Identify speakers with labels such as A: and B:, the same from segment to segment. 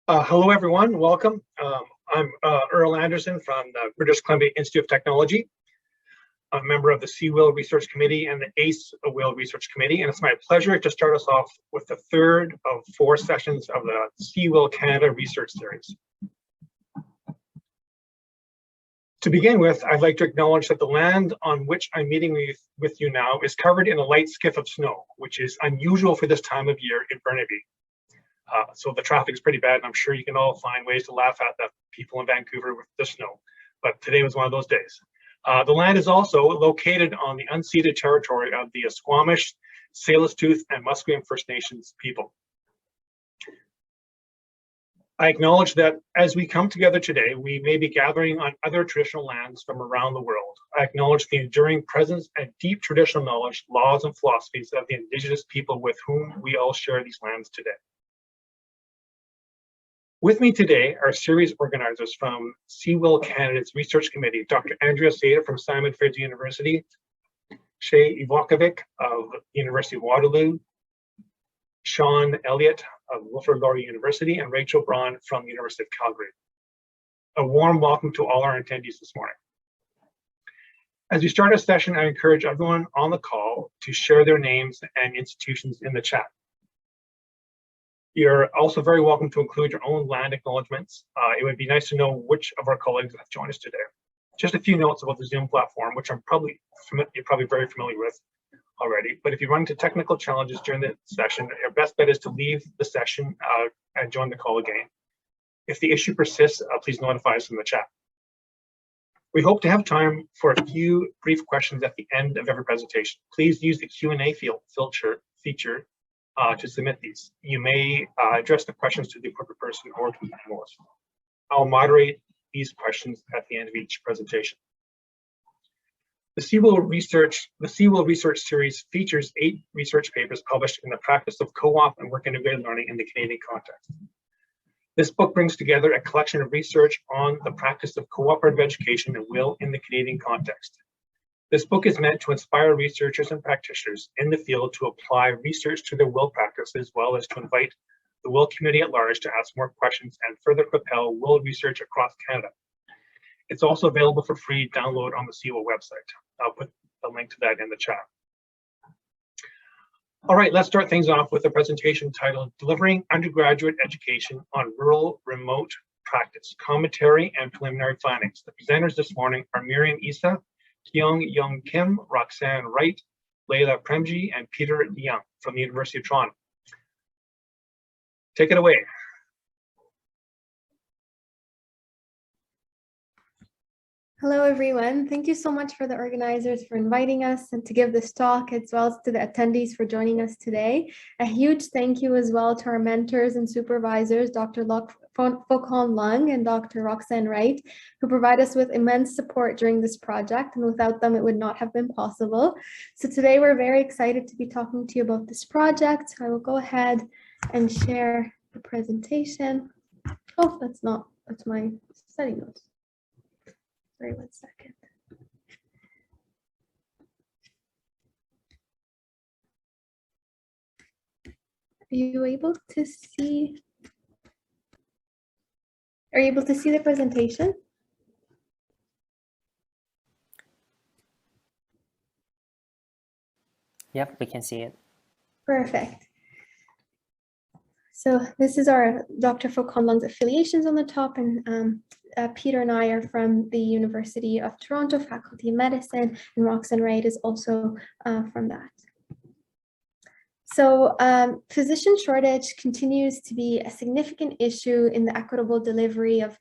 A: Hello, everyone. Welcome. I'm Earl Anderson from the British Columbia Institute of Technology, a member of the CEWIL Research Committee and the ACE-WIL Research Committee, and it's my pleasure to start us off with the third of 4 sessions of the CEWIL Canada Research Series. To begin with, I'd like to acknowledge that the land on which I'm meeting with you now is covered in a light skiff of snow, which is unusual for this time of year in Burnaby. So the traffic is pretty bad, and I'm sure you can all find ways to laugh at the people in Vancouver with the snow. But today was one of those days. The land is also located on the unceded territory of the Squamish, Tsleil-Waututh, and Musqueam First Nations people. I acknowledge that as we come together today, we may be gathering on other traditional lands from around the world. I acknowledge the enduring presence and deep traditional knowledge, laws, and philosophies of the Indigenous people with whom we all share these lands today. With me today are series organizers from CEWIL Canada's Research Committee, Dr. Andrea Seda from Simon Fraser University, Shay Ivakovic of University of Waterloo, Sean Elliott of Wilfrid Laurier University, and Rachel Braun from the University of Calgary. A warm welcome to all our attendees this morning. As we start our session, I encourage everyone on the call to share their names and institutions in the chat. You're also very welcome to include your own land acknowledgements. It would be nice to know which of our colleagues have joined us today. Just a few notes about the Zoom platform, which you're probably very familiar with already. But if you run into technical challenges during the session, your best bet is to leave the session and join the call again. If the issue persists, please notify us in the chat. We hope to have time for a few brief questions at the end of every presentation. Please use the Q&A feature to submit these. You may address the questions to the appropriate person or to the panelists. I'll moderate these questions at the end of each presentation. The CEWIL Research Series features 8 research papers published in the practice of co-op and work integrated learning in the Canadian context. This book brings together a collection of research on the practice of cooperative education and WIL in the Canadian context. This book is meant to inspire researchers and practitioners in the field to apply research to their WIL practice, as well as to invite the WIL community at large to ask more questions and further propel WIL research across Canada. It's also available for free download on the CEWIL website. I'll put a link to that in the chat. All right, let's start things off with a presentation titled Delivering Undergraduate Education on Rural Remote Practice, Commentary and Preliminary Findings. The presenters this morning are Mariam, Issa, Kyung Kim, Roxanne Wright, Laila Premji, and Peter Leung from the University of Toronto. Take it away.
B: Hello, everyone. Thank you so much for the organizers for inviting us and to give this talk, as well as to the attendees for joining us today. A huge thank you as well to our mentors and supervisors, Dr. Fok-Han Leung and Dr. Roxanne Wright, who provide us with immense support during this project, and without them, it would not have been possible. So today, we're very excited to be talking to you about this project. I will go ahead and share the presentation. Oh, that's my study notes. Sorry, 1 second. Are you able to see the presentation?
C: Yep, we can see it.
B: Perfect. So this is our Dr. Fok-Han Leung's affiliations on the top, and Peter and I are from the University of Toronto, Faculty of Medicine, and Roxanne Wright is also from that. So physician shortage continues to be a significant issue in the equitable delivery of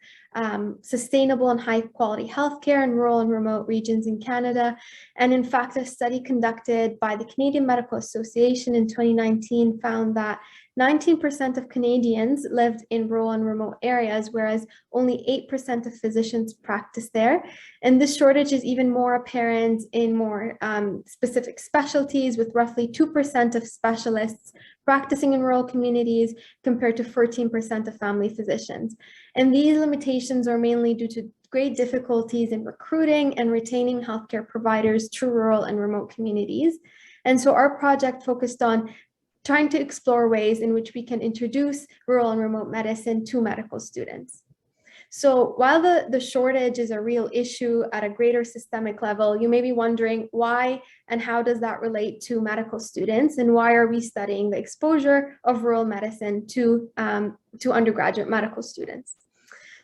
B: sustainable and high quality healthcare in rural and remote regions in Canada. And in fact, a study conducted by the Canadian Medical Association in 2019 found that 19% of Canadians lived in rural and remote areas, whereas only 8% of physicians practice there. And this shortage is even more apparent in more specific specialties, with roughly 2% of specialists practicing in rural communities compared to 14% of family physicians. And these limitations are mainly due to great difficulties in recruiting and retaining healthcare providers to rural and remote communities. And so our project focused on trying to explore ways in which we can introduce rural and remote medicine to medical students. So while the shortage is a real issue at a greater systemic level, you may be wondering why and how does that relate to medical students, and why are we studying the exposure of rural medicine to undergraduate medical students?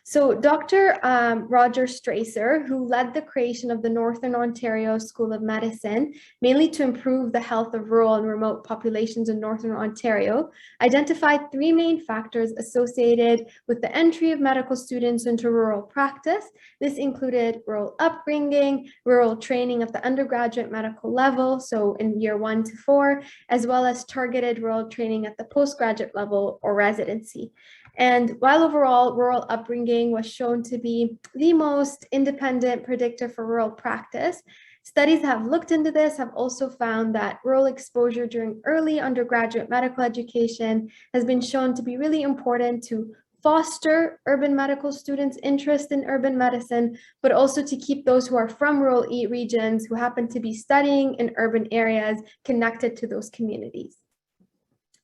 B: So Dr. Roger Stracer, who led the creation of the Northern Ontario School of Medicine, mainly to improve the health of rural and remote populations in Northern Ontario, identified three main factors associated with the entry of medical students into rural practice. This included rural upbringing, rural training at the undergraduate medical level, so in year 1 to 4, as well as targeted rural training at the postgraduate level or residency. And while overall rural upbringing was shown to be the most independent predictor for rural practice, studies that have looked into this have also found that rural exposure during early undergraduate medical education has been shown to be really important to foster urban medical students' interest in urban medicine, but also to keep those who are from rural regions who happen to be studying in urban areas connected to those communities.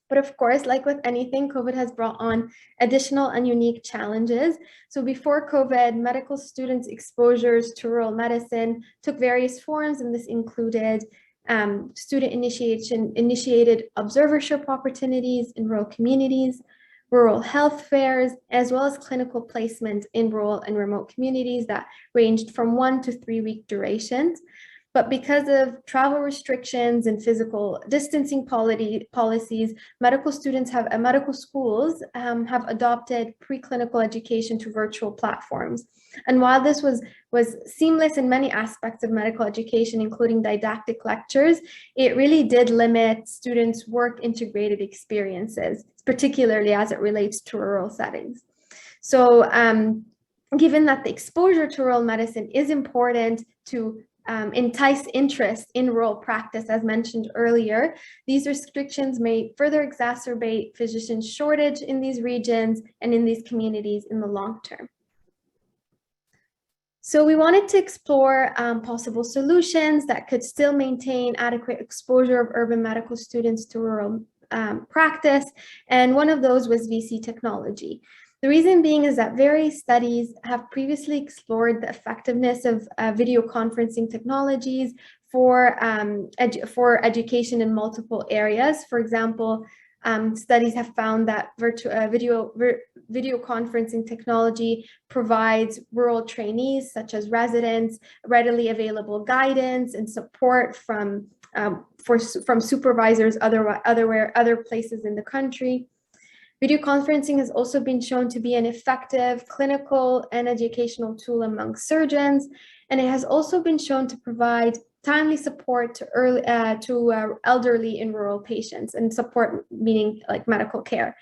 B: But of course, like with anything, COVID has brought on additional and unique challenges. So before COVID, medical students' exposures to rural medicine took various forms, and this included student initiated observership opportunities in rural communities, rural health fairs, as well as clinical placement in rural and remote communities that ranged from 1 to 3 week durations. But because of travel restrictions and physical distancing policies, medical schools have adopted preclinical education to virtual platforms. And while this was seamless in many aspects of medical education, including didactic lectures, it really did limit students' work integrated experiences, particularly as it relates to rural settings. So given that the exposure to rural medicine is important to entice interest in rural practice, as mentioned earlier, these restrictions may further exacerbate physician shortage in these regions and in these communities in the long term. So we wanted to explore possible solutions that could still maintain adequate exposure of urban medical students to rural practice, and one of those was VC technology. The reason being is that various studies have previously explored the effectiveness of video conferencing technologies for education in multiple areas. For example, studies have found that video conferencing technology provides rural trainees, such as residents, readily available guidance and support from supervisors other places in the country. Video conferencing has also been shown to be an effective clinical and educational tool among surgeons, and it has also been shown to provide timely support to elderly and rural patients, and support meaning like medical care.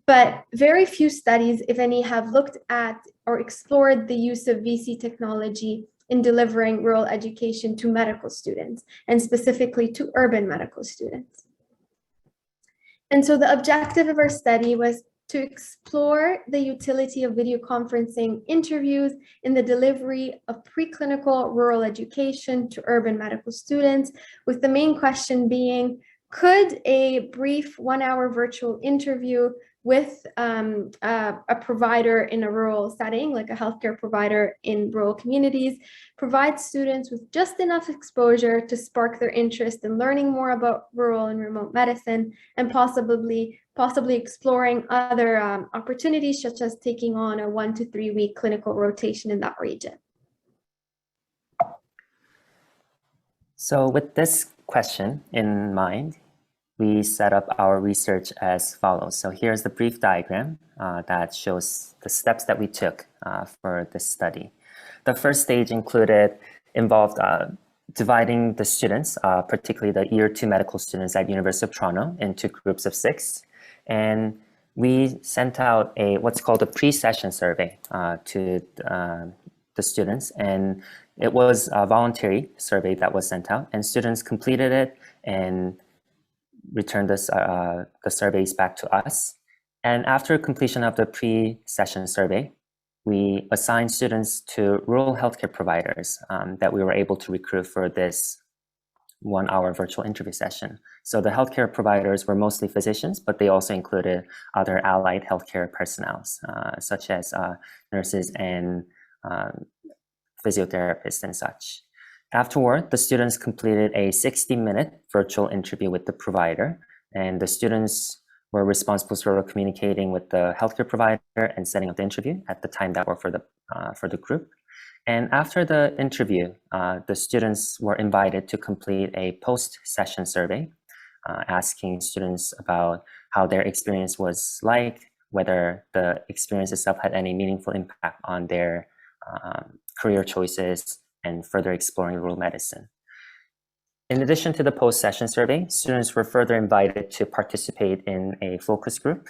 B: But very few studies, if any, have looked at or explored the use of VC technology in delivering rural education to medical students, and specifically to urban medical students. And so the objective of our study was to explore the utility of video conferencing interviews in the delivery of preclinical rural education to urban medical students, with the main question being, could a brief 1-hour virtual interview with a provider in a rural setting, like a healthcare provider in rural communities, provide students with just enough exposure to spark their interest in learning more about rural and remote medicine, and possibly exploring other opportunities, such as taking on a 1 to 3 week clinical rotation in that region?
C: So with this question in mind, we set up our research as follows. So here's the brief diagram that shows the steps that we took for this study. The first stage involved dividing the students, particularly the year 2 medical students at University of Toronto, into groups of 6. And we sent out what's called a pre-session survey to the students. And it was a voluntary survey that was sent out, and students completed it and returned the surveys back to us. And after completion of the pre-session survey, we assigned students to rural healthcare providers that we were able to recruit for this 1-hour virtual interview session. So the healthcare providers were mostly physicians, but they also included other allied healthcare personnel, such as nurses and physiotherapists and such. Afterward, the students completed a 60-minute virtual interview with the provider, and the students were responsible for communicating with the healthcare provider and setting up the interview at the time that worked for the group. And after the interview, the students were invited to complete a post-session survey, asking students about how their experience was like, whether the experience itself had any meaningful impact on their career choices, and further exploring rural medicine. In addition to the post-session survey, students were further invited to participate in a focus group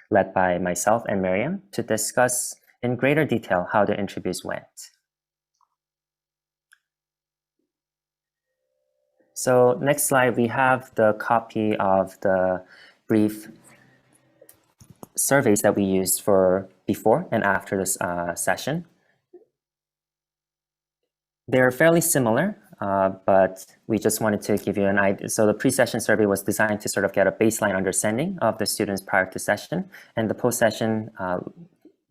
C: led by myself and Mariam to discuss in greater detail how the interviews went. So next slide, we have the copy of the brief surveys that we used for before and after this session. They're fairly similar, but we just wanted to give you an idea. So the pre-session survey was designed to sort of get a baseline understanding of the students prior to session, and the post-session,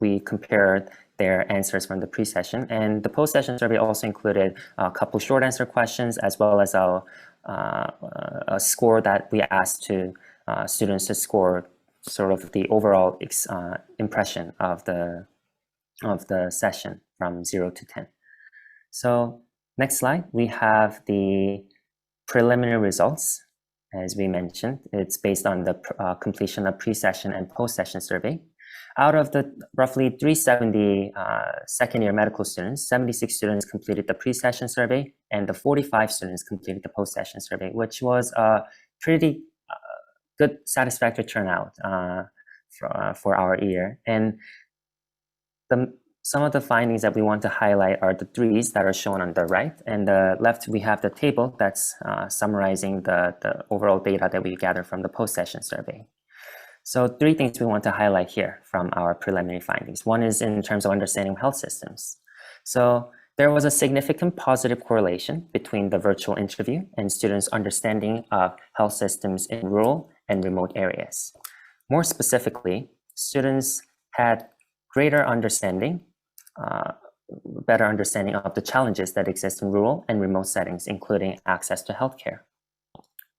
C: we compared their answers from the pre-session. And the post-session survey also included a couple short answer questions, as well as a score that we asked to students to score sort of the overall impression of the session from 0 to 10. So next slide, we have the preliminary results. As we mentioned, it's based on the completion of pre-session and post-session survey. Out of the roughly 370 second-year medical students, 76 students completed the pre-session survey, and the 45 students completed the post-session survey, which was a pretty good, satisfactory turnout for our year. And some of the findings that we want to highlight are the threes that are shown on the right, and the left we have the table that's summarizing the overall data that we gather from the post-session survey. So 3 things we want to highlight here from our preliminary findings. One is in terms of understanding health systems. So there was a significant positive correlation between the virtual interview and students' understanding of health systems in rural and remote areas. More specifically, students had greater understanding, better understanding of the challenges that exist in rural and remote settings, including access to healthcare.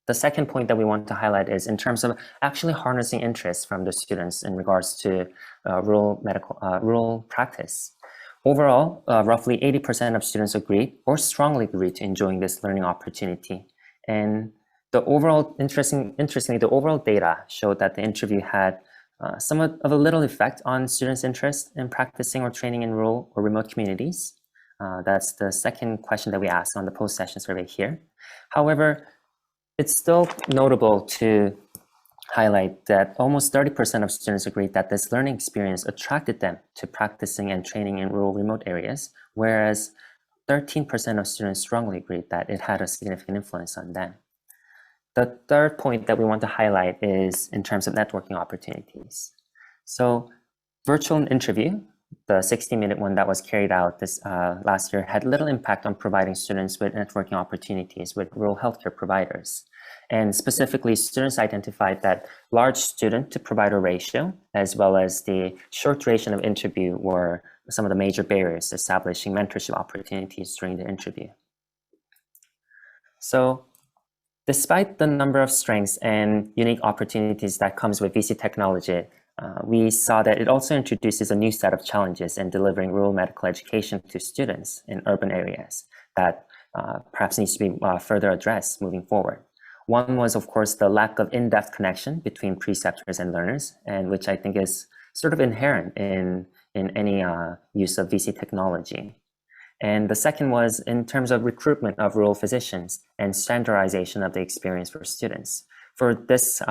C: The second point that we want to highlight is in terms of actually harnessing interest from the students in regards to rural practice. Overall, roughly 80% of students agreed or strongly agreed to enjoying this learning opportunity. And the overall, interestingly, the overall data showed that the interview had somewhat of a little effect on students' interest in practicing or training in rural or remote communities. That's the second question that we asked on the post-session survey here. However, it's still notable to highlight that almost 30% of students agreed that this learning experience attracted them to practicing and training in rural remote areas, whereas 13% of students strongly agreed that it had a significant influence on them. The third point that we want to highlight is in terms of networking opportunities. So virtual interview, the 60-minute one that was carried out this last year, had little impact on providing students with networking opportunities with rural healthcare providers. And specifically, students identified that large student to provider ratio, as well as the short duration of interview, were some of the major barriers to establishing mentorship opportunities during the interview. So despite the number of strengths and unique opportunities that comes with VC technology, we saw that it also introduces a new set of challenges in delivering rural medical education to students in urban areas that perhaps needs to be further addressed moving forward. One was, of course, the lack of in-depth connection between preceptors and learners, and which I think is sort of inherent in any use of VC technology. And the second was in terms of recruitment of rural physicians and standardization of the experience for students. For this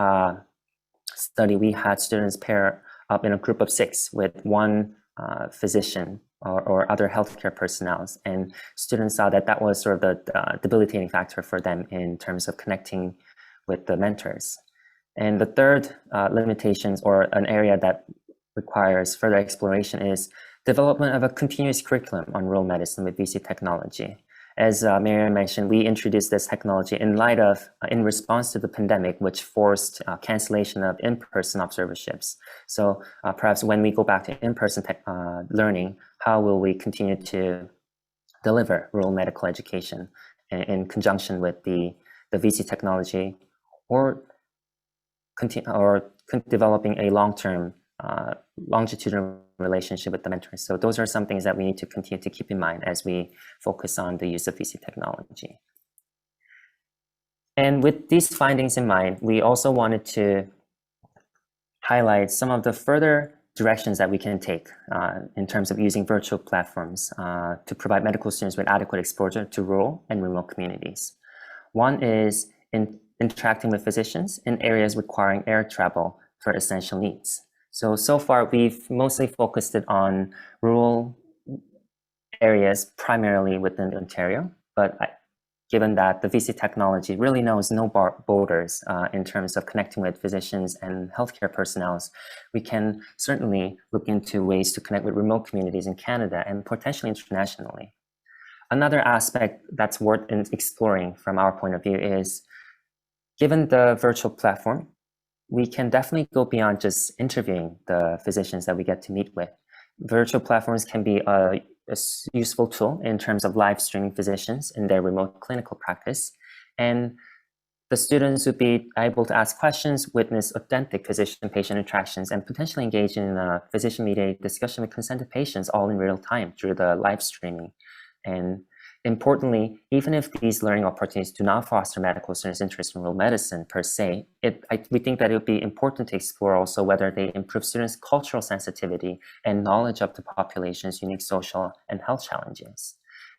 C: study, we had students pair up in a group of 6 with one physician or other healthcare personnel, and students saw that that was sort of the debilitating factor for them in terms of connecting with the mentors. And the third limitations, or an area that requires further exploration, is development of a continuous curriculum on rural medicine with VC technology. as Mariam mentioned, we introduced this technology in response to the pandemic, which forced cancellation of in-person observerships. So perhaps when we go back to in-person learning, how will we continue to deliver rural medical education in conjunction with the VC technology, or developing a long-term longitudinal relationship with the mentors. So those are some things that we need to continue to keep in mind as we focus on the use of VC technology. And with these findings in mind, we also wanted to highlight some of the further directions that we can take in terms of using virtual platforms to provide medical students with adequate exposure to rural and remote communities. One is interacting with physicians in areas requiring air travel for essential needs. So far, we've mostly focused it on rural areas, primarily within Ontario, but given that the VC technology really knows no borders in terms of connecting with physicians and healthcare personnel, we can certainly look into ways to connect with remote communities in Canada and potentially internationally. Another aspect that's worth exploring from our point of view is, given the virtual platform, we can definitely go beyond just interviewing the physicians that we get to meet with. Virtual platforms can be a useful tool in terms of live streaming physicians in their remote clinical practice. And the students would be able to ask questions, witness authentic physician-patient interactions, and potentially engage in a physician-mediated discussion with consented patients all in real time through the live streaming. And importantly, even if these learning opportunities do not foster medical students' interest in rural medicine per se, we think that it would be important to explore also whether they improve students' cultural sensitivity and knowledge of the population's unique social and health challenges.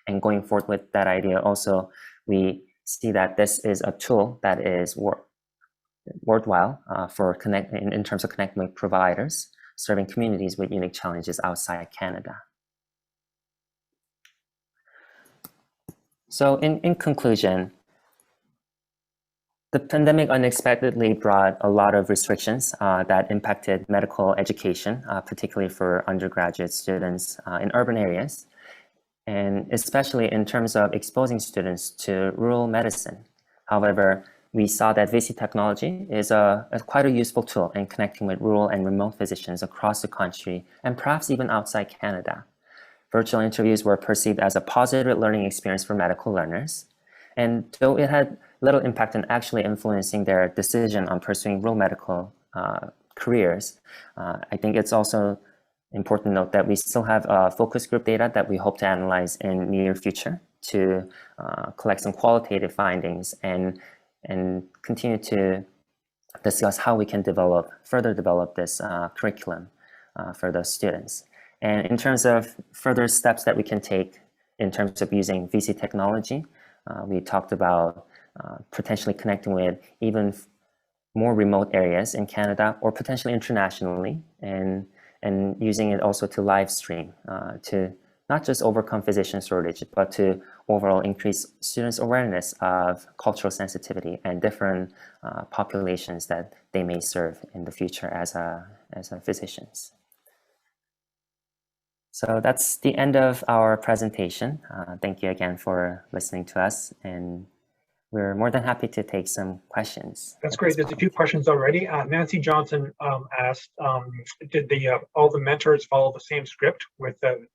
C: And going forward with that idea also, we see that this is a tool that is worthwhile in terms of connecting with providers, serving communities with unique challenges outside Canada. So in conclusion, the pandemic unexpectedly brought a lot of restrictions that impacted medical education, particularly for undergraduate students in urban areas, and especially in terms of exposing students to rural medicine. However, we saw that VC technology is quite a useful tool in connecting with rural and remote physicians across the country and perhaps even outside Canada. Virtual interviews were perceived as a positive learning experience for medical learners. And though it had little impact on actually influencing their decision on pursuing rural medical careers, I think it's also important to note that we still have focus group data that we hope to analyze in near future to collect some qualitative findings and continue to discuss how we can further develop this curriculum for the students. And in terms of further steps that we can take in terms of using VC technology, we talked about potentially connecting with even more remote areas in Canada or potentially internationally, and using it also to live stream to not just overcome physician shortage, but to overall increase students' awareness of cultural sensitivity and different populations that they may serve in the future as physicians. So that's the end of our presentation. Thank you again for listening to us, and we're more than happy to take some questions.
A: That's great. There's a few questions already. Nancy Johnson asked, did all the mentors follow the same script with the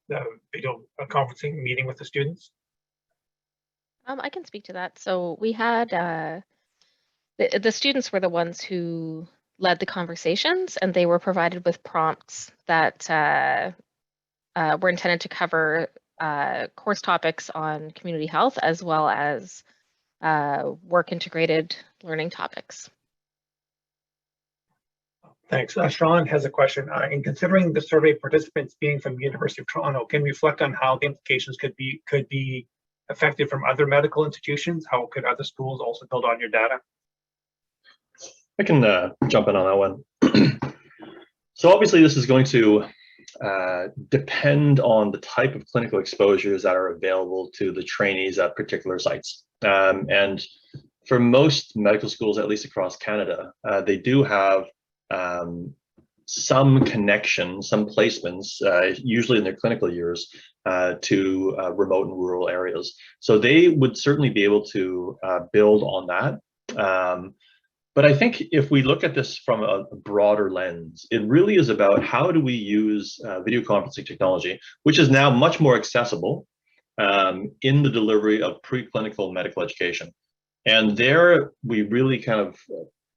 A: video conferencing meeting with the students?
D: I can speak to that. So we had, the students were the ones who led the conversations, and they were provided with prompts that were intended to cover course topics on community health as well as work integrated learning topics.
A: Thanks. Sean has a question. In considering the survey participants being from the University of Toronto, can you reflect on how the implications could be affected from other medical institutions? How could other schools also build on your data?
E: I can jump in on that one. So obviously this is going to depend on the type of clinical exposures that are available to the trainees at particular sites. And for most medical schools, at least across Canada, they do have some connection, some placements, usually in their clinical years, to remote and rural areas. So they would certainly be able to build on that. But I think if we look at this from a broader lens, it really is about how do we use video conferencing technology, which is now much more accessible in the delivery of preclinical medical education. And there we really kind of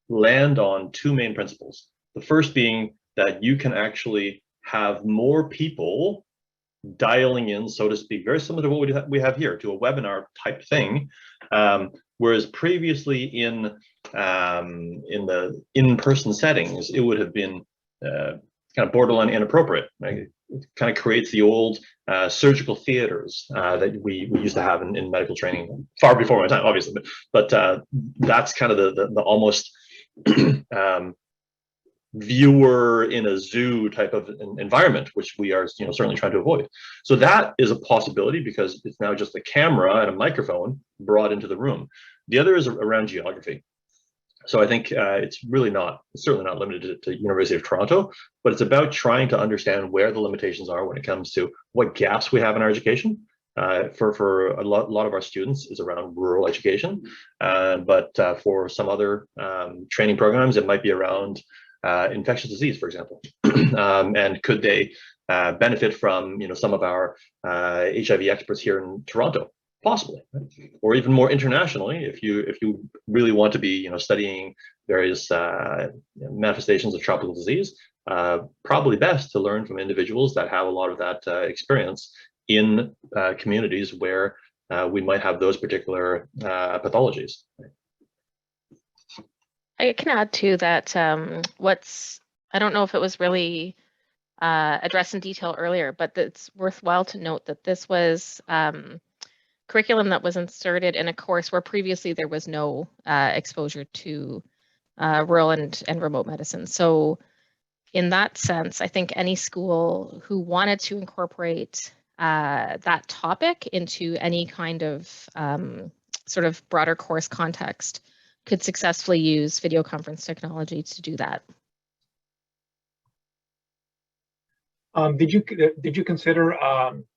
E: land on two main principles. The first being that you can actually have more people dialing in, so to speak, very similar to what we have here, to a webinar type thing. Whereas previously in the in-person settings, it would have been kind of borderline inappropriate. Right? It kind of creates the old surgical theaters that we used to have in medical training, far before my time, obviously. But that's kind of the almost viewer in a zoo type of environment, which we are certainly trying to avoid. So that is a possibility because it's now just a camera and a microphone brought into the room. The other is around geography. So I think it's certainly not limited to University of Toronto, but it's about trying to understand where the limitations are when it comes to what gaps we have in our education. For a lot of our students is around rural education, but for some other training programs, it might be around infectious disease, for example. And could they benefit from some of our HIV experts here in Toronto? Possibly, right? Or even more internationally, if you really want to be studying various manifestations of tropical disease, probably best to learn from individuals that have a lot of that experience in communities where we might have those particular pathologies. Right?
D: I can add to that. I don't know if it was really addressed in detail earlier, but it's worthwhile to note that this was curriculum that was inserted in a course where previously there was no exposure to rural and remote medicine. So in that sense, I think any school who wanted to incorporate that topic into any kind of sort of broader course context could successfully use video conference technology to do that.
A: Did you consider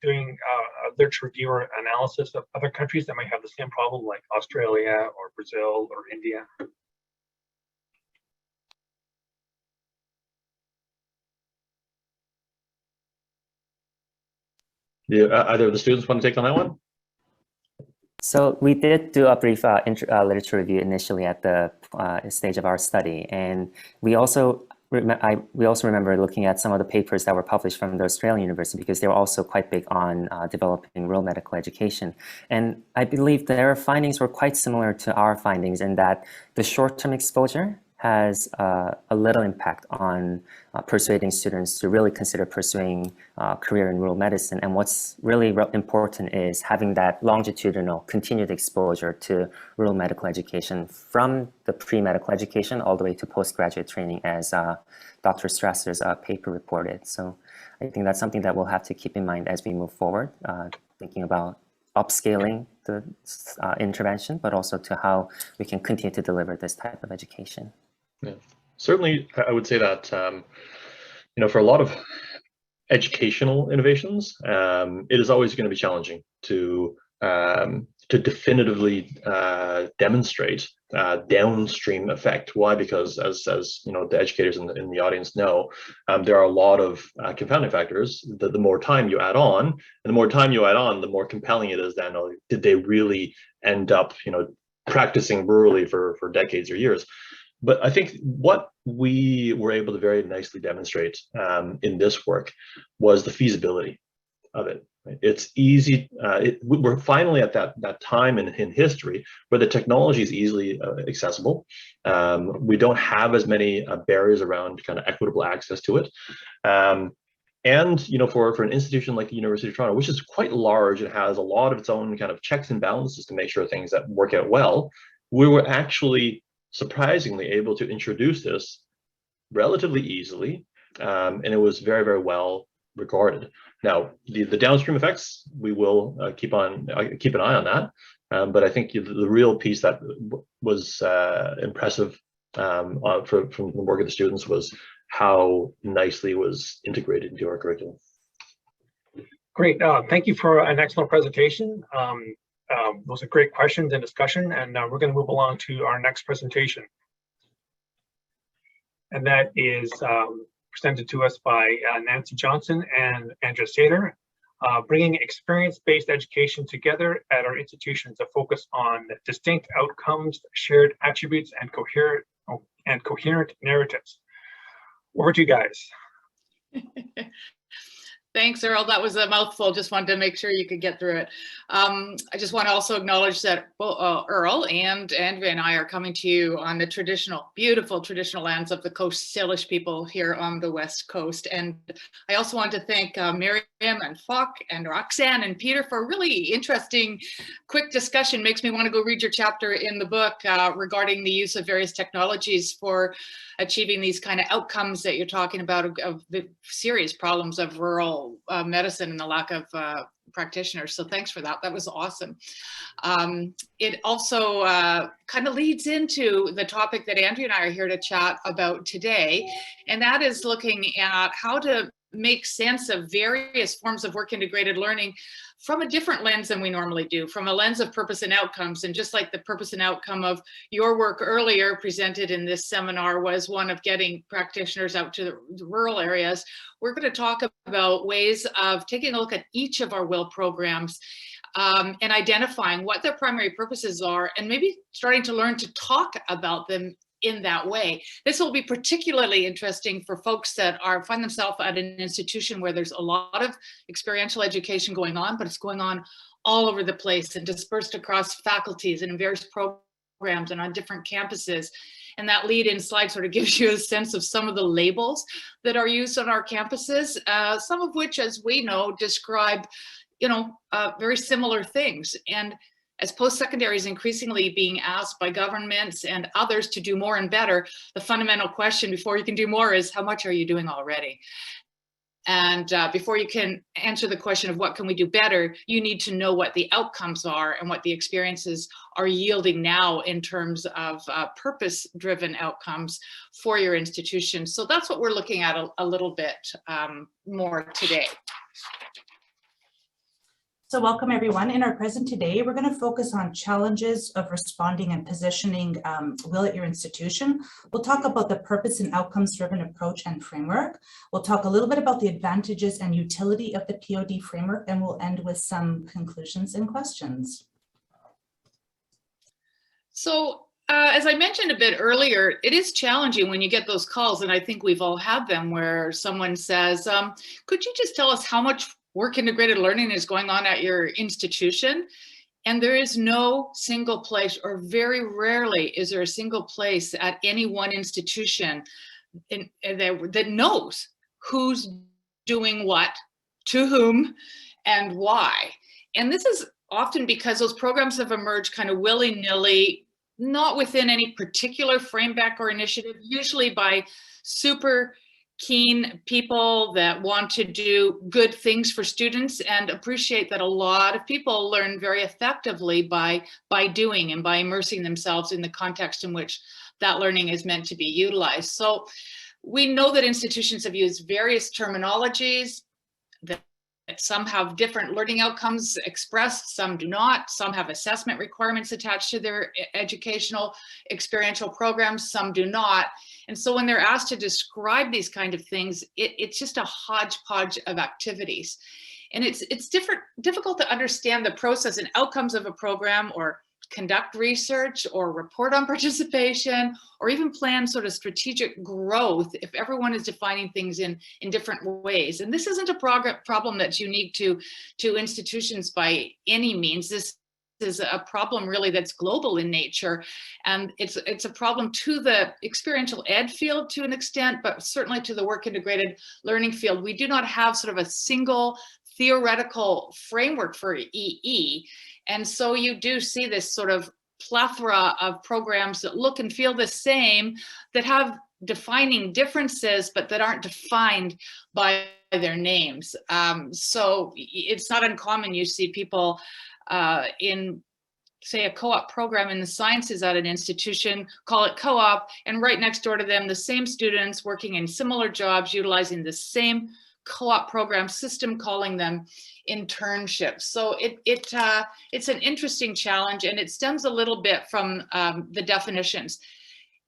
A: doing a literature review or analysis of other countries that might have the same problem, like Australia or Brazil or India?
E: Yeah, either of the students want to take on that one?
C: So we did do a brief literature review initially at the stage of our study, and we also remember looking at some of the papers that were published from the Australian university because they were also quite big on developing rural medical education. And I believe their findings were quite similar to our findings in that the short-term exposure has a little impact on persuading students to really consider pursuing a career in rural medicine. And what's really important is having that longitudinal continued exposure to rural medical education from the pre-medical education all the way to postgraduate training, as Dr. Strasser's paper reported. So I think that's something that we'll have to keep in mind as we move forward, thinking about upscaling the intervention, but also to how we can continue to deliver this type of education.
E: Yeah, certainly I would say that, for a lot of educational innovations, it is always going to be challenging to definitively demonstrate downstream effect. Why? Because as the educators in the audience know, there are a lot of confounding factors. The more time you add on, and the more time you add on, the more compelling it is then, did they really end up practicing rurally for decades or years? But I think what we were able to very nicely demonstrate in this work was the feasibility of it. Right? It's easy. We're finally at that time in history where the technology is easily accessible. We don't have as many barriers around kind of equitable access to it. And for an institution like the University of Toronto, which is quite large and has a lot of its own kind of checks and balances to make sure things that work out well, we were actually surprisingly able to introduce this relatively easily, and it was very, very well regarded. Now, the downstream effects, we will keep an eye on that, but I think the real piece that was impressive from the work of the students was how nicely it was integrated into our curriculum.
A: Great. Thank you for an excellent presentation. Those are great questions and discussion, and we're going to move along to our next presentation. And that is presented to us by Nancy Johnson and Andrea Sater, bringing experience-based education together at our institutions to focus on distinct outcomes, shared attributes, and coherent narratives. Over to you guys.
F: Thanks, Earl. That was a mouthful. Just wanted to make sure you could get through it. I just want to also acknowledge that Earl and Andrea and I are coming to you on the traditional, beautiful traditional lands of the Coast Salish people here on the West Coast. And I also want to thank Mariam and Fok and Roxanne and Peter for a really interesting, quick discussion. Makes me want to go read your chapter in the book regarding the use of various technologies for achieving these kind of outcomes that you're talking about of the serious problems of rural medicine and the lack of practitioners. So thanks for that. That was awesome. It also kind of leads into the topic that Andrea and I are here to chat about today, and that is looking at how to make sense of various forms of work integrated learning from a different lens than we normally do, from a lens of purpose and outcomes. And just like the purpose and outcome of your work earlier presented in this seminar was one of getting practitioners out to the rural areas, we're going to talk about ways of taking a look at each of our WIL programs and identifying what their primary purposes are, and maybe starting to learn to talk about them in that way. This will be particularly interesting for folks that find themselves at an institution where there's a lot of experiential education going on, but it's going on all over the place and dispersed across faculties and in various programs and on different campuses. And that lead-in slide sort of gives you a sense of some of the labels that are used on our campuses, some of which, as we know, describe, very similar things. And as post-secondary is increasingly being asked by governments and others to do more and better, the fundamental question before you can do more is, how much are you doing already? And before you can answer the question of what can we do better, you need to know what the outcomes are and what the experiences are yielding now in terms of purpose-driven outcomes for your institution. So that's what we're looking at a little bit more today.
G: So welcome everyone. In our present today, we're going to focus on challenges of responding and positioning WIL at your institution. We'll talk about the purpose and outcomes driven approach and framework. We'll talk a little bit about the advantages and utility of the POD framework, and we'll end with some conclusions and questions.
F: So as I mentioned a bit earlier, it is challenging when you get those calls, and I think we've all had them, where someone says, could you just tell us how much work integrated learning is going on at your institution? And there is no single place, or very rarely is there a single place at any one institution that knows who's doing what, to whom, and why. And this is often because those programs have emerged kind of willy-nilly, not within any particular framework or initiative, usually by super keen people that want to do good things for students and appreciate that a lot of people learn very effectively by doing and by immersing themselves in the context in which that learning is meant to be utilized. So we know that institutions have used various terminologies, that some have different learning outcomes expressed, some do not. Some have assessment requirements attached to their educational experiential programs, some do not. And so when they're asked to describe these kind of things, it's just a hodgepodge of activities. And it's difficult to understand the process and outcomes of a program, or conduct research, or report on participation, or even plan sort of strategic growth if everyone is defining things in different ways. And this isn't a problem that's unique to institutions by any means. This is a problem really that's global in nature, and it's a problem to the experiential ed field to an extent, but certainly to the work integrated learning field. We do not have sort of a single theoretical framework for EE, and so you do see this sort of plethora of programs that look and feel the same, that have defining differences, but that aren't defined by their names. So it's not uncommon you see people in say a co-op program in the sciences at an institution, call it co-op, and right next door to them, the same students working in similar jobs, utilizing the same co-op program system, calling them internships. So it's an interesting challenge, and it stems a little bit from the definitions.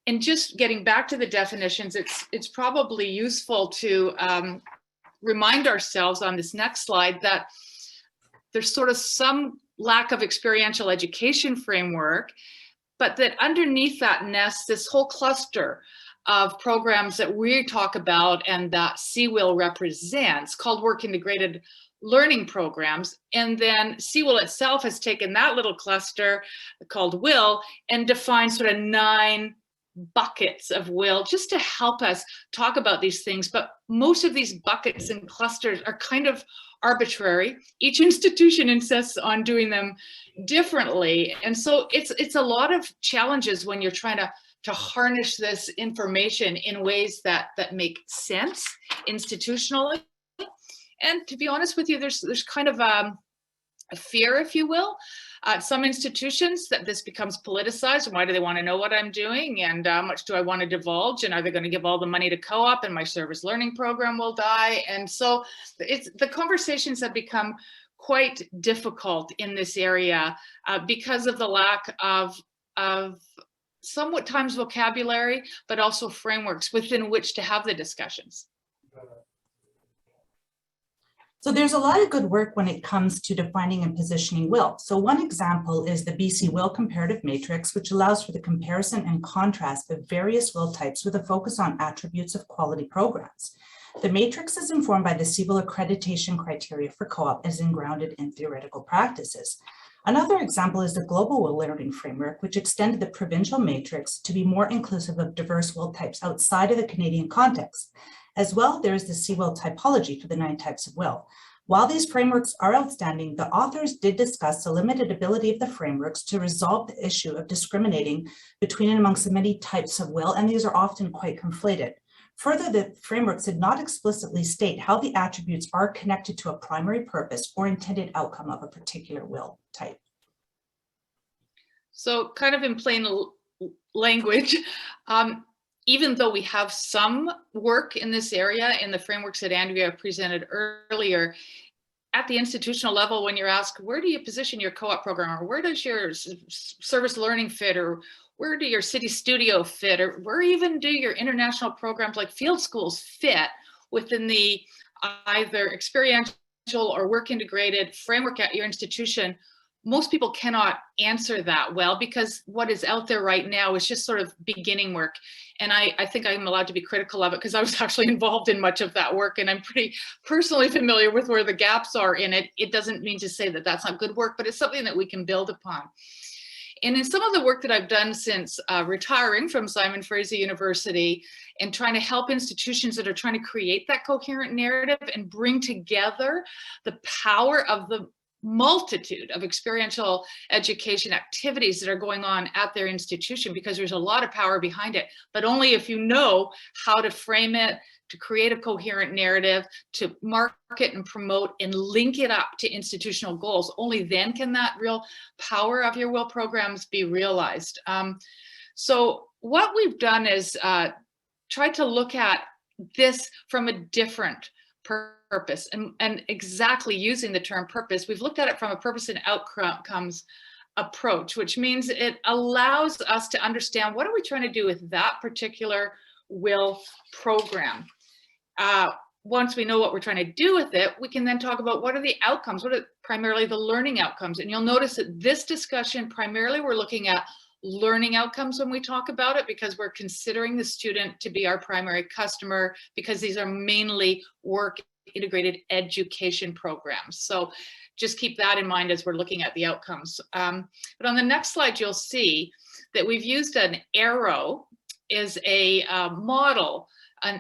F: And just getting back to the definitions, it's probably useful to remind ourselves on this next slide that there's sort of some lack of experiential education framework, but that underneath that nests this whole cluster of programs that we talk about and that CEWIL represents, called work integrated learning programs. And then CEWIL itself has taken that little cluster called WIL and defined sort of 9 buckets of WIL just to help us talk about these things. But most of these buckets and clusters are kind of arbitrary. Each institution insists on doing them differently. And so it's a lot of challenges when you're trying to harness this information in ways that make sense institutionally. And to be honest with you, there's kind of a fear, if you will, at some institutions that this becomes politicized. And why do they want to know what I'm doing? And how much do I want to divulge? And are they going to give all the money to co-op and my service learning program will die? And so the conversations have become quite difficult in this area because of the lack of somewhat times vocabulary, but also frameworks within which to have the discussions.
G: So there's a lot of good work when it comes to defining and positioning WIL. So one example is the BC WIL comparative matrix, which allows for the comparison and contrast of various WIL types with a focus on attributes of quality programs. The matrix is informed by the CEWIL accreditation criteria for co-op as in grounded in theoretical practices. Another example is the Global WIL Learning Framework, which extended the provincial matrix to be more inclusive of diverse WIL types outside of the Canadian context. As well, there is the CEWIL typology for the 9 types of WIL. While these frameworks are outstanding, the authors did discuss the limited ability of the frameworks to resolve the issue of discriminating between and amongst the many types of WIL, and these are often quite conflated. Further, the frameworks did not explicitly state how the attributes are connected to a primary purpose or intended outcome of a particular WIL type.
F: So kind of in plain language, even though we have some work in this area in the frameworks that Andrea presented earlier, at the institutional level, when you're asked, where do you position your co-op program, or where does your service learning fit, or where do your city studio fit, or where even do your international programs like field schools fit within the either experiential or work integrated framework at your institution, most people cannot answer that well, because what is out there right now is just sort of beginning work. And I think I'm allowed to be critical of it because I was actually involved in much of that work, and I'm pretty personally familiar with where the gaps are in it. It doesn't mean to say that that's not good work, but it's something that we can build upon. And in some of the work that I've done since retiring from Simon Fraser University and trying to help institutions that are trying to create that coherent narrative and bring together the power of the multitude of experiential education activities that are going on at their institution, because there's a lot of power behind it, but only if you know how to frame it, to create a coherent narrative, to market and promote and link it up to institutional goals. Only then can that real power of your WIL programs be realized. So what we've done is tried to look at this from a different purpose, and exactly using the term purpose, we've looked at it from a purpose and outcomes approach, which means it allows us to understand what are we trying to do with that particular WIL program. Once we know what we're trying to do with it, we can then talk about what are the outcomes, what are primarily the learning outcomes. And you'll notice that this discussion, primarily we're looking at learning outcomes when we talk about it, because we're considering the student to be our primary customer, because these are mainly work integrated education programs. So just keep that in mind as we're looking at the outcomes. But on the next slide, you'll see that we've used an arrow as a model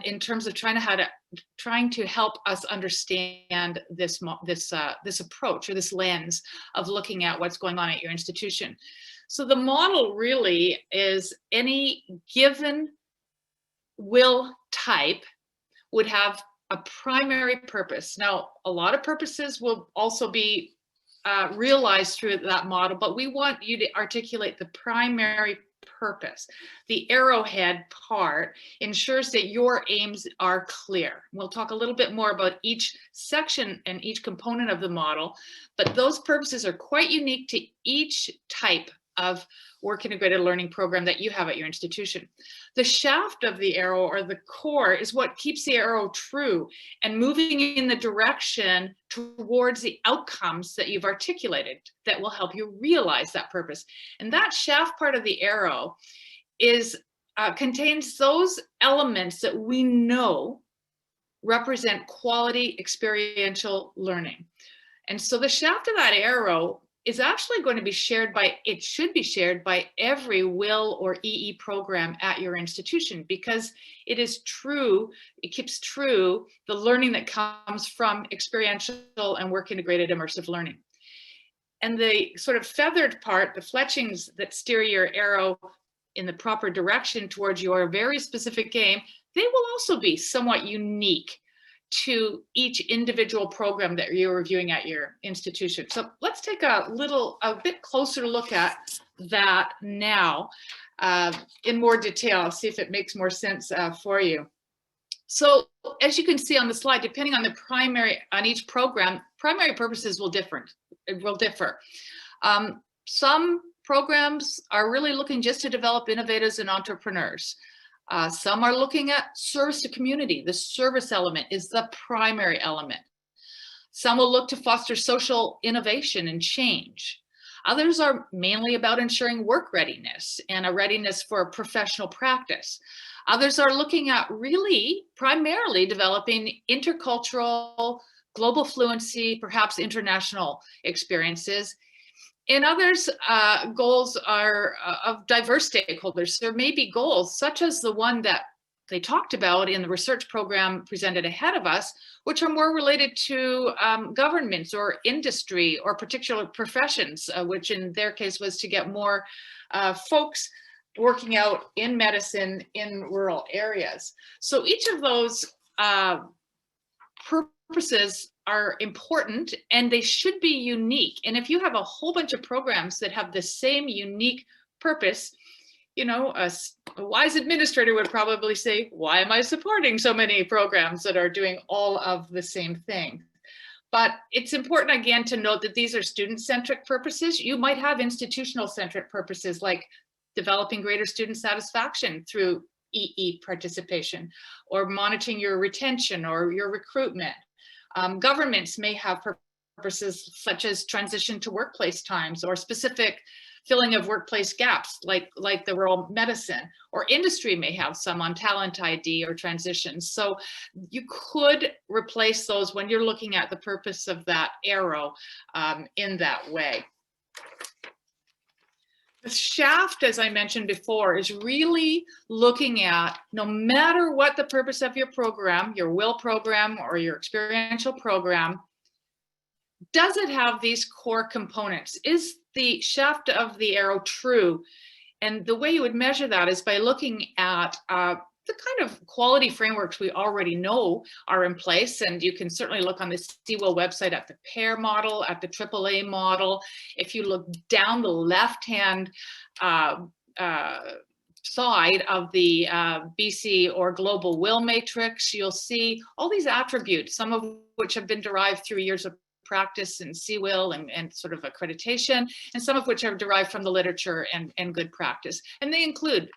F: in terms of trying to help us understand this approach, or this lens of looking at what's going on at your institution. So the model really is any given WIL type would have a primary purpose. Now, a lot of purposes will also be realized through that model, but we want you to articulate the primary purpose. The arrowhead part ensures that your aims are clear. We'll talk a little bit more about each section and each component of the model, but those purposes are quite unique to each type of work integrated learning program that you have at your institution. The shaft of the arrow, or the core, is what keeps the arrow true and moving in the direction towards the outcomes that you've articulated that will help you realize that purpose. And that shaft part of the arrow is contains those elements that we know represent quality experiential learning. And so the shaft of that arrow is actually going to be shared by, it should be shared by every WIL or EE program at your institution, because it is true, it keeps true the learning that comes from experiential and work integrated immersive learning. And the sort of feathered part, the fletchings that steer your arrow in the proper direction towards your very specific aim, they will also be somewhat unique to each individual program that you're reviewing at your institution. So let's take a bit closer look at that now in more detail, see if it makes more sense for you. So as you can see on the slide, depending on the on each program, primary purposes will differ. Some programs are really looking just to develop innovators and entrepreneurs. Some are looking at service to community. The service element is the primary element. Some will look to foster social innovation and change. Others are mainly about ensuring work readiness and a readiness for professional practice. Others are looking at really primarily developing intercultural, global fluency, perhaps international experiences. And others, goals are of diverse stakeholders. There may be goals such as the one that they talked about in the research program presented ahead of us, which are more related to governments or industry or particular professions, which in their case was to get more folks working out in medicine in rural areas. So each of those purposes are important and they should be unique. And if you have a whole bunch of programs that have the same unique purpose, you know, a wise administrator would probably say, why am I supporting so many programs that are doing all of the same thing? But it's important again to note that these are student-centric purposes. You might have institutional-centric purposes like developing greater student satisfaction through EE participation or monitoring your retention or your recruitment. Governments may have purposes such as transition to workplace times or specific filling of workplace gaps like the rural medicine, or industry may have some on talent ID or transitions. So you could replace those when you're looking at the purpose of that arrow in that way. The shaft, as I mentioned before, is really looking at, no matter what the purpose of your program, your WIL program or your experiential program, does it have these core components? Is the shaft of the arrow true? And the way you would measure that is by looking at the kind of quality frameworks we already know are in place. And you can certainly look on the CEWIL website at the PAIR model, at the AAA model. If you look down the left-hand side of the BC or global WIL matrix, you'll see all these attributes, some of which have been derived through years of practice in CEWIL and sort of accreditation, and some of which are derived from the literature and good practice. And they include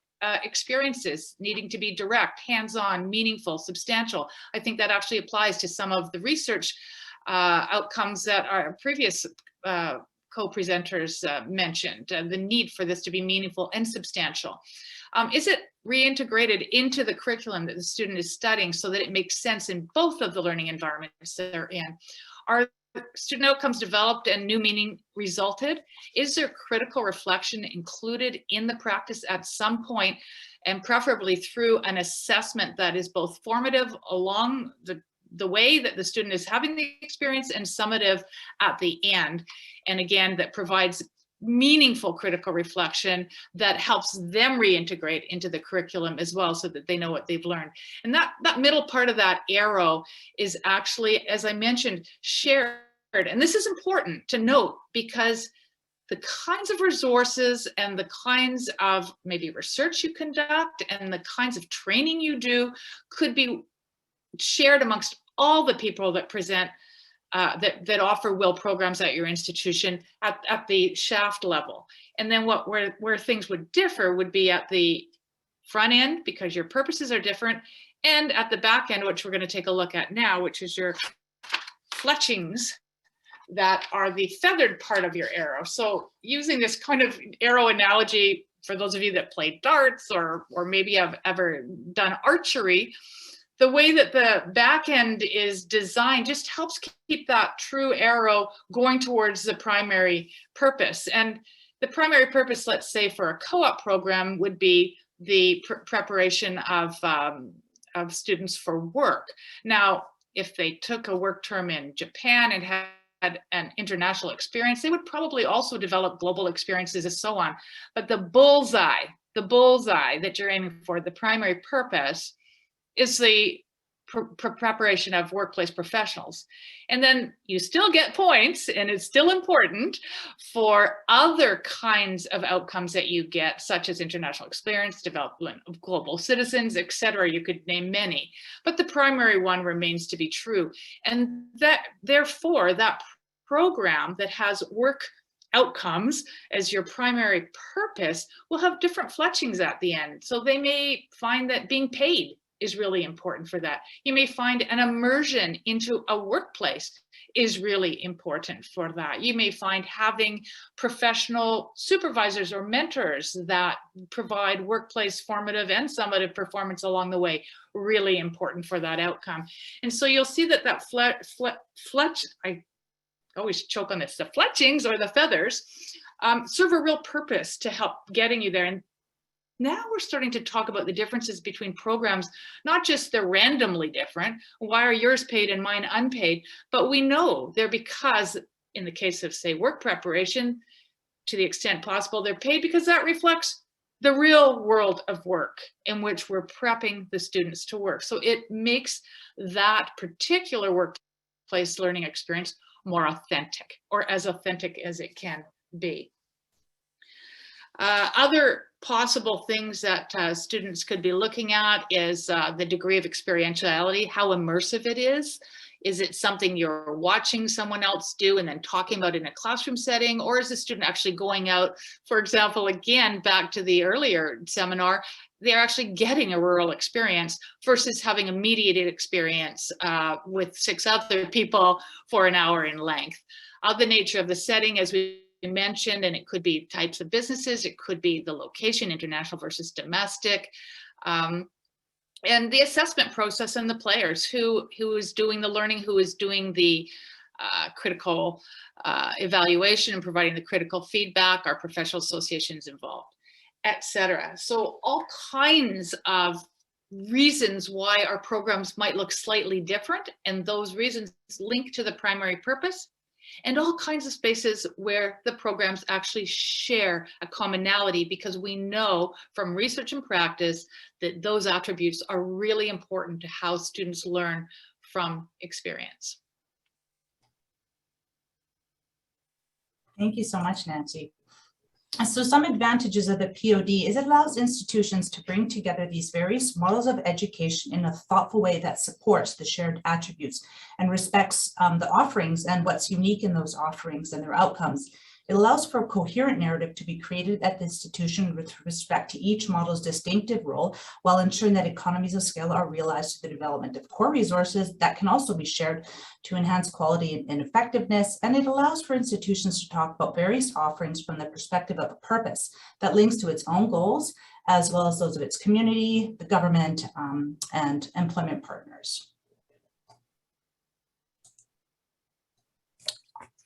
F: experiences needing to be direct, hands-on, meaningful, substantial. I think that actually applies to some of the research outcomes that our previous co-presenters mentioned, the need for this to be meaningful and substantial. Is it reintegrated into the curriculum that the student is studying so that it makes sense in both of the learning environments that they're in? Are student outcomes developed and new meaning resulted? Is there critical reflection included in the practice at some point, and preferably through an assessment that is both formative along the way that the student is having the experience and summative at the end? And again, that provides meaningful critical reflection that helps them reintegrate into the curriculum as well so that they know what they've learned. And that middle part of that arrow is actually, as I mentioned, shared And this is important to note because the kinds of resources and the kinds of maybe research you conduct and the kinds of training you do could be shared amongst all the people that present, that offer WIL programs at your institution at the shaft level. And then where things would differ would be at the front end, because your purposes are different, and at the back end, which we're going to take a look at now, which is your FLETCHINGs, that are the feathered part of your arrow. So using this kind of arrow analogy, for those of you that play darts or maybe have ever done archery, the way that the back end is designed just helps keep that true arrow going towards the primary purpose. And the primary purpose, let's say for a co-op program, would be the preparation of students for work. Now, if they took a work term in Japan and had an international experience, they would probably also develop global experiences and so on. But the bullseye that you're aiming for, the primary purpose, is the preparation of workplace professionals. And then you still get points, and it's still important for other kinds of outcomes that you get, such as international experience, development of global citizens, etc. You could name many, but the primary one remains to be true. And that, therefore, that program that has work outcomes as your primary purpose will have different FLETCHINGs at the end. So they may find that being paid is really important for that. You may find an immersion into a workplace is really important for that. You may find having professional supervisors or mentors that provide workplace formative and summative performance along the way really important for that outcome. And so you'll see that I always choke on this, the FLETCHINGs or the feathers serve a real purpose to help getting you there. And now we're starting to talk about the differences between programs, not just they're randomly different. Why are yours paid and mine unpaid? But we know they're because, in the case of, say, work preparation, to the extent possible, they're paid because that reflects the real world of work in which we're prepping the students to work. So it makes that particular workplace learning experience more authentic, or as authentic as it can be. Other possible things that students could be looking at is the degree of experientiality, how immersive it is. Is it something you're watching someone else do and then talking about in a classroom setting, or is the student actually going out, for example, again, back to the earlier seminar, they're actually getting a rural experience versus having a mediated experience with 6 other people for an hour in length. The nature of the setting, as we mentioned, and it could be types of businesses, it could be the location, international versus domestic, and the assessment process and the players, who is doing the learning, who is doing the critical evaluation and providing the critical feedback, our professional associations involved, etc. So all kinds of reasons why our programs might look slightly different, and those reasons link to the primary purpose, and all kinds of spaces where the programs actually share a commonality, because we know from research and practice that those attributes are really important to how students learn from experience.
G: Thank you so much, Nancy. So some advantages of the POD is it allows institutions to bring together these various models of education in a thoughtful way that supports the shared attributes and respects the offerings and what's unique in those offerings and their outcomes. It allows for a coherent narrative to be created at the institution with respect to each model's distinctive role, while ensuring that economies of scale are realized through the development of core resources that can also be shared to enhance quality and effectiveness. And it allows for institutions to talk about various offerings from the perspective of a purpose that links to its own goals, as well as those of its community, the government, and employment partners.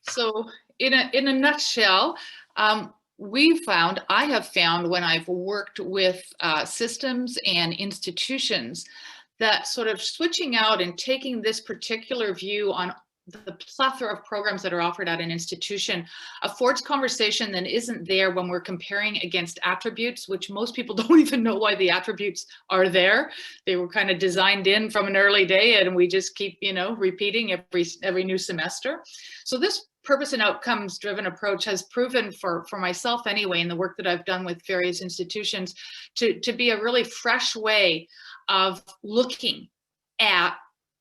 F: So in a nutshell, I have found when I've worked with systems and institutions that sort of switching out and taking this particular view on the plethora of programs that are offered at an institution affords conversation that isn't there when we're comparing against attributes, which most people don't even know why the attributes are there. They were kind of designed in from an early day, and we just keep, you know, repeating every new semester. So this purpose and outcomes driven approach has proven for myself anyway, in the work that I've done with various institutions, to be a really fresh way of looking at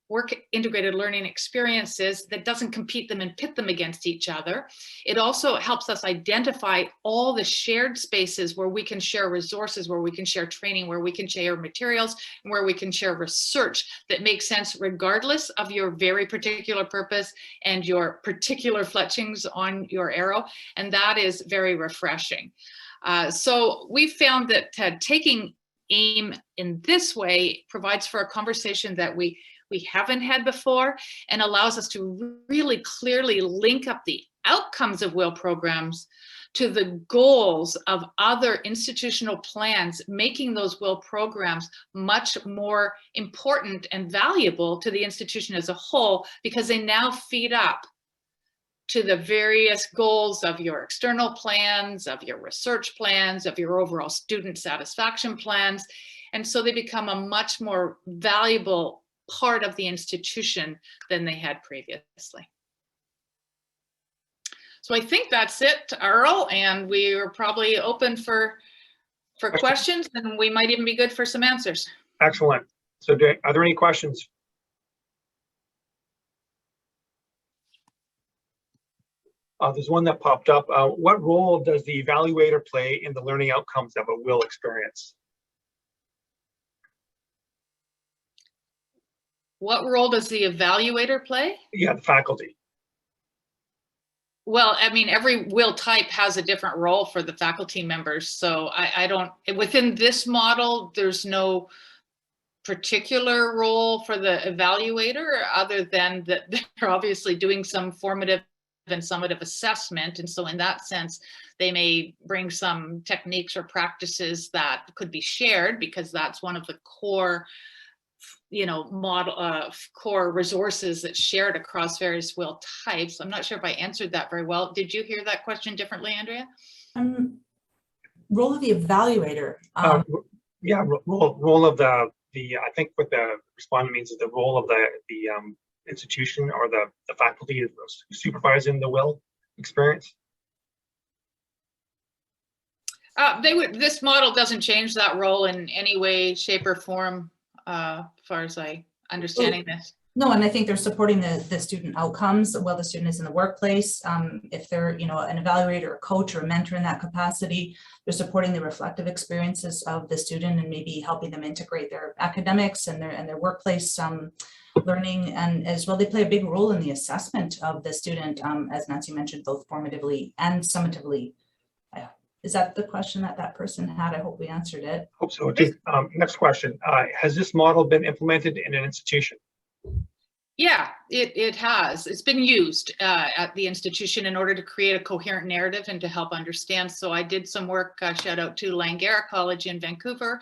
F: work integrated learning experiences that doesn't compete them and pit them against each other. It also helps us identify all the shared spaces where we can share resources, where we can share training, where we can share materials, and where we can share research that makes sense regardless of your very particular purpose and your particular fletchings on your arrow. And that is very refreshing. So we found that taking AIM in this way provides for a conversation that we haven't had before, and allows us to really clearly link up the outcomes of WIL programs to the goals of other institutional plans, making those WIL programs much more important and valuable to the institution as a whole, because they now feed up to the various goals of your external plans, of your research plans, of your overall student satisfaction plans. And so they become a much more valuable part of the institution than they had previously. So I think that's it, Earl, and we are probably open for questions, and we might even be good for some answers.
A: Excellent. So are there any questions? There's one that popped up. What role does the evaluator play in the learning outcomes of a WIL experience?
F: What role does the evaluator play?
A: Yeah, the faculty.
F: Well, I mean, every WIL type has a different role for the faculty members. So I don't, within this model, there's no particular role for the evaluator other than that they're obviously doing some formative and summative assessment. And so in that sense, they may bring some techniques or practices that could be shared, because that's one of the core, you know, model core resources that's shared across various WIL types. I'm not sure if I answered that very well. Did you hear that question differently, Andrea?
G: Role of the evaluator.
A: Yeah, role of the I think what the respondent means is the role of the institution or the faculty is supervising the WIL experience.
F: This model doesn't change that role in any way, shape, or form, as far as I understanding this.
G: No, and I think they're supporting the student outcomes while the student is in the workplace. If they're, you know, an evaluator, a coach, or a mentor in that capacity, they're supporting the reflective experiences of the student and maybe helping them integrate their academics and their workplace learning. And as well, they play a big role in the assessment of the student, as Nancy mentioned, both formatively and summatively. Is that the question that person had? I hope we answered it.
A: Hope so. Next question. Has this model been implemented in an institution?
F: Yeah, it has. It's been used at the institution in order to create a coherent narrative and to help understand. So I did some work, shout out to Langara College in Vancouver,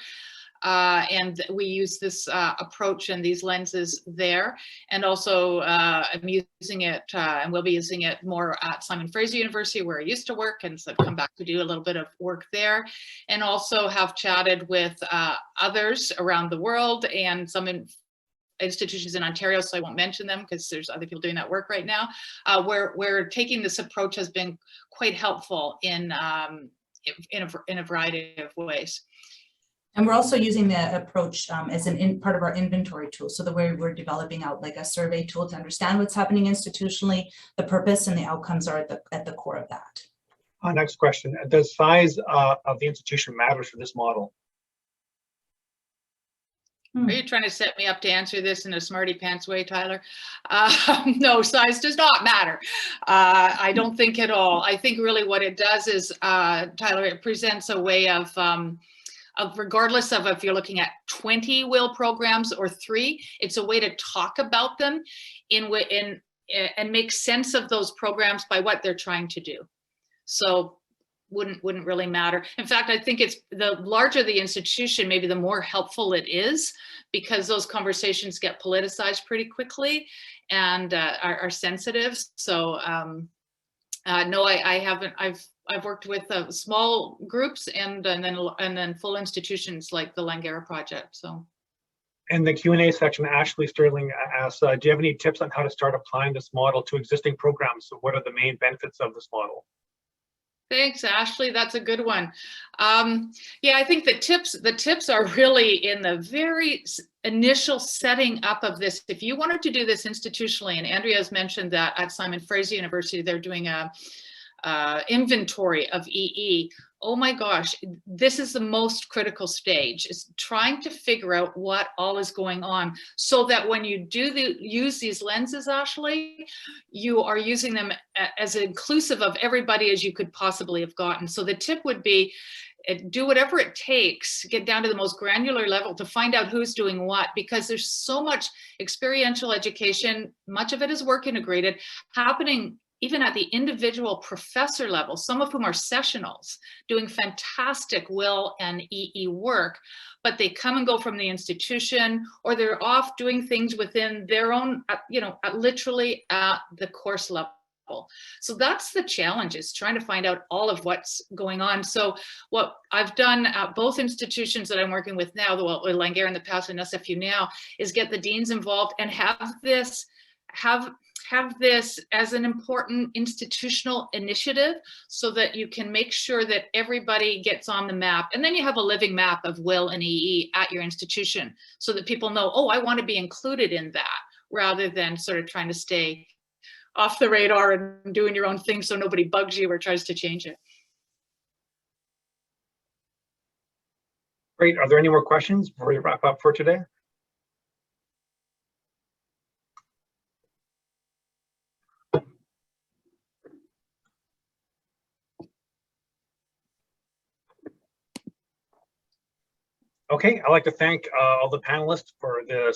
F: and we use this approach and these lenses there. And also I'm using it and we'll be using it more at Simon Fraser University, where I used to work, and so I've come back to do a little bit of work there, and also have chatted with others around the world and some institutions in Ontario, so I won't mention them because there's other people doing that work right now, where taking this approach has been quite helpful in a variety of ways.
G: And we're also using the approach as part of our inventory tool. So the way we're developing out like a survey tool to understand what's happening institutionally, the purpose and the outcomes are at the core of that.
A: Next question. Does size of the institution matter for this model?
F: Are you trying to set me up to answer this in a smarty pants way, Tyler? No, size does not matter. I don't think at all. I think really what it does is, Tyler, it presents a way of regardless of if you're looking at 20 WIL programs or 3, it's a way to talk about them and make sense of those programs by what they're trying to do. So wouldn't really matter. In fact, I think it's the larger the institution, maybe the more helpful it is, because those conversations get politicized pretty quickly and are sensitive. So no, I haven't. I've worked with small groups and then full institutions like the Langara project. So.
A: In the Q&A section, Ashley Sterling asks, do you have any tips on how to start applying this model to existing programs? So what are the main benefits of this model?
F: Thanks, Ashley. That's a good one. Yeah, I think the tips are really in the very initial setting up of this. If you wanted to do this institutionally, and Andrea has mentioned that at Simon Fraser University, they're doing a inventory of EE. Oh my gosh, this is the most critical stage, is trying to figure out what all is going on, so that when you do use these lenses, Ashley, you are using them as inclusive of everybody as you could possibly have gotten. So the tip would be, do whatever it takes, get down to the most granular level to find out who's doing what, because there's so much experiential education, much of it is work integrated, happening even at the individual professor level, some of whom are sessionals, doing fantastic WIL and EE work, but they come and go from the institution, or they're off doing things within their own, literally at the course level. So that's the challenge, is trying to find out all of what's going on. So what I've done at both institutions that I'm working with now, with Langara in the past and SFU now, is get the deans involved and have this as an important institutional initiative, so that you can make sure that everybody gets on the map. And then you have a living map of WIL and EE at your institution, so that people know, oh, I want to be included in that, rather than sort of trying to stay off the radar and doing your own thing so nobody bugs you or tries to change it.
A: Great. Are there any more questions before we wrap up for today? Okay, I'd like to thank all the panelists for the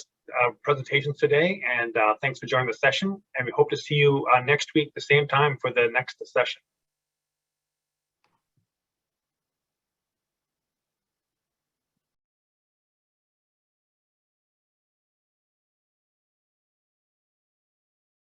A: presentations today, and thanks for joining the session. And we hope to see you next week, the same time, for the next session.